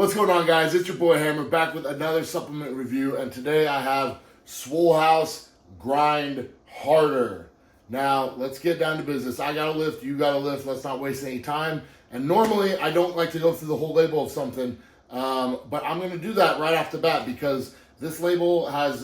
What's going on, guys? It's your boy Hammer back with another supplement review, and today I have Swollhouse Grind Harder. Now, let's get down to business. I gotta lift, you gotta lift, let's not waste any time. And normally, I don't like to go through the whole label of something, but I'm gonna do that right off the bat because this label has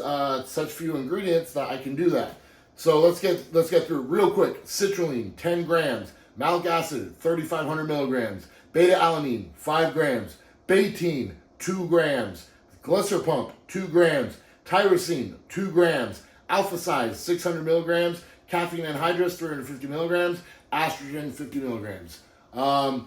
such few ingredients that I can do that. So let's get through it real quick. Citrulline, 10 grams. Malic acid, 3,500 milligrams. Beta-alanine, 5 grams. Betaine, 2 grams. Glycerpump, 2 grams. Tyrosine, 2 grams. Alpha size, 600 milligrams. Caffeine anhydrous, 350 milligrams. Estrogen, 50 milligrams. Now,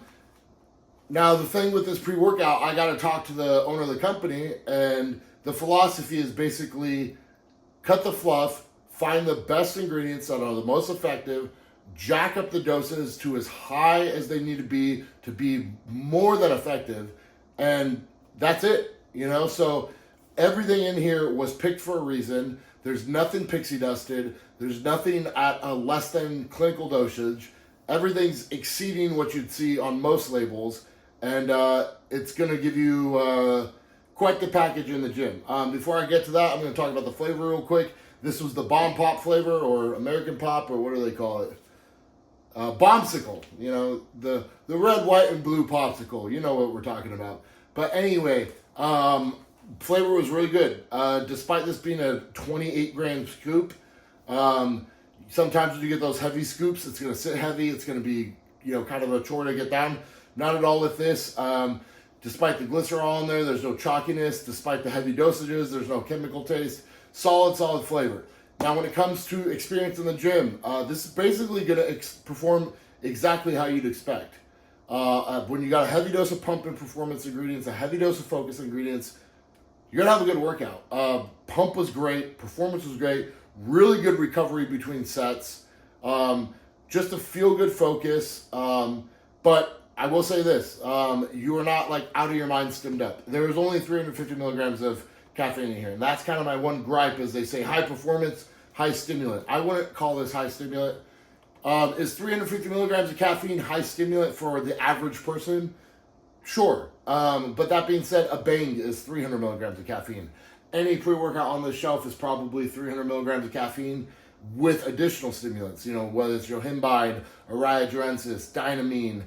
the thing with this pre-workout, I got to talk to the owner of the company, and the philosophy is basically cut the fluff, find the best ingredients that are the most effective, jack up the doses to as high as they need to be more than effective, and that's it, you know? So everything in here was picked for a reason. There's nothing pixie dusted. There's nothing at a less than clinical dosage. Everything's exceeding what you'd see on most labels, and it's gonna give you quite the package in the gym. Before I get to that, I'm gonna talk about the flavor real quick. This was the Bomb Pop flavor, or American Pop, or what do they call it? Bombsicle, you know, the red, white, and blue popsicle. You know what we're talking about. But anyway, flavor was really good. Despite this being a 28 gram scoop, sometimes when you get those heavy scoops, it's going to sit heavy. It's going to be, you know, kind of a chore to get down. Not at all with this. Despite the glycerol in there, there's no chalkiness. Despite the heavy dosages, there's no chemical taste. Solid flavor. Now, when it comes to experience in the gym, this is basically going to perform exactly how you'd expect. When you got a heavy dose of pump and performance ingredients, a heavy dose of focus ingredients, you're going to have a good workout. Pump was great. Performance was great. Really good recovery between sets. Just a feel-good focus. But I will say this. You are not like out of your mind stimmed up. There is only 350 milligrams of caffeine in here. And that's kind of my one gripe, is they say high performance, high stimulant. I wouldn't call this high stimulant. Is 350 milligrams of caffeine high stimulant for the average person? Sure. But that being said, a Bang is 300 milligrams of caffeine. Any pre-workout on the shelf is probably 300 milligrams of caffeine with additional stimulants, you know, whether it's yohimbine, arayagerensis, dynamine,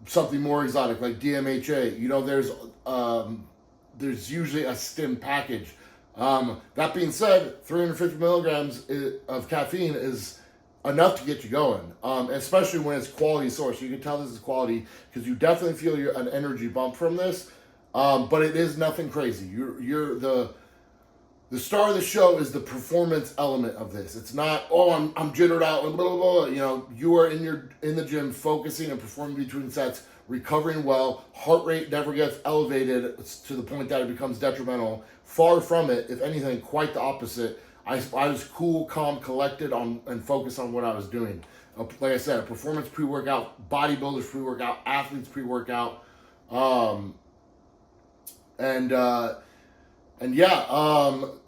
something more exotic like DMHA. You know, there's usually a stim package. That being said, 350 milligrams of caffeine is enough to get you going, especially when it's quality source. You can tell this is quality because you definitely feel an energy bump from this, but it is nothing crazy. You're the star of the show is the performance element of this. It's not, oh, I'm jittered out and blah, blah, blah. You know, you are in the gym focusing and performing between sets, recovering well. Heart rate never gets elevated to the point that it becomes detrimental. Far from it. If anything, quite the opposite. I was cool, calm, collected and focused on what I was doing. Like I said, a performance pre-workout, bodybuilders pre-workout, athletes pre-workout, and yeah,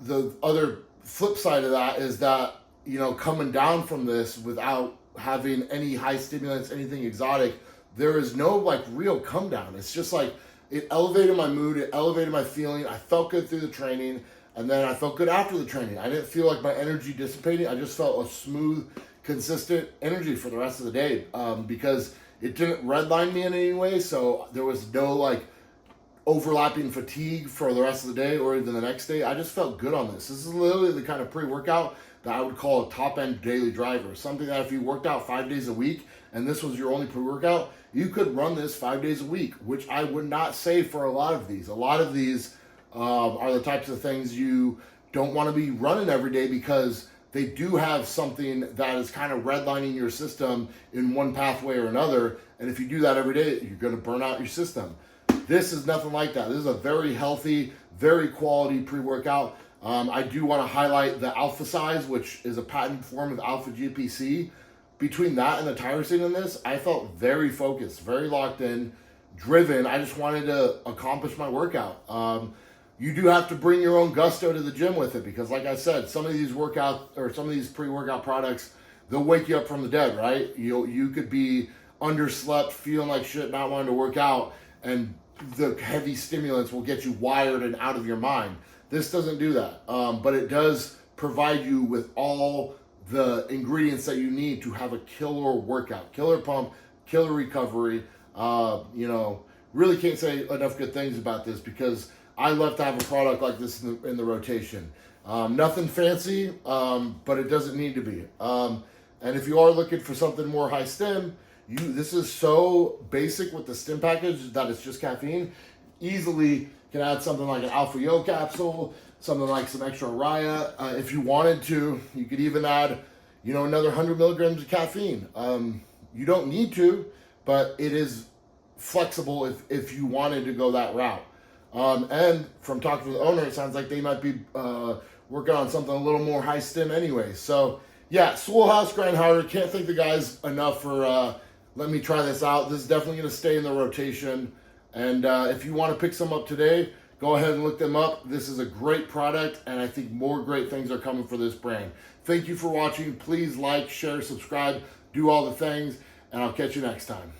the other flip side of that is that, you know, coming down from this without having any high stimulants, anything exotic, there is no like real come down. It's just like it elevated my mood, it elevated my feeling. I felt good through the training, and then I felt good after the training. I didn't feel like my energy dissipating. I just felt a smooth, consistent energy for the rest of the day, because it didn't redline me in any way. So there was no like overlapping fatigue for the rest of the day or even the next day. I just felt good on this. This is literally the kind of pre-workout that I would call a top-end daily driver. Something that if you worked out 5 days a week and this was your only pre-workout, you could run this 5 days a week, which I would not say for a lot of these. A lot of these are the types of things you don't want to be running every day because they do have something that is kind of redlining your system in one pathway or another. And if you do that every day, you're going to burn out your system. This is nothing like that. This is a very healthy, very quality pre-workout. I do want to highlight the alpha size, which is a patent form of alpha GPC. Between that and the tyrosine in this, I felt very focused, very locked in, driven. I just wanted to accomplish my workout. You do have to bring your own gusto to the gym with it because, like I said, some of these pre-workout products, they'll wake you up from the dead, right? You could be underslept, feeling like shit, not wanting to work out, and the heavy stimulants will get you wired and out of your mind. This doesn't do that, but it does provide you with all the ingredients that you need to have a killer workout, killer pump, killer recovery. You know, really can't say enough good things about this because I love to have a product like this in the rotation. Nothing fancy, but it doesn't need to be. And if you are looking for something more high stim, this is so basic with the stim package that it's just caffeine. Easily can add something like an Alpha Yo capsule, something like some extra Raya. If you wanted to, you could even add, you know, another 100 milligrams of caffeine. You don't need to, but it is flexible if you wanted to go that route. And from talking to the owner, it sounds like they might be working on something a little more high stim anyway. So yeah, Swollhouse Grind Harder. Can't thank the guys enough for letting me try this out. This is definitely going to stay in the rotation. And if you want to pick some up today, go ahead and look them up. This is a great product, and I think more great things are coming for this brand. Thank you for watching. Please like, share, subscribe, do all the things, and I'll catch you next time.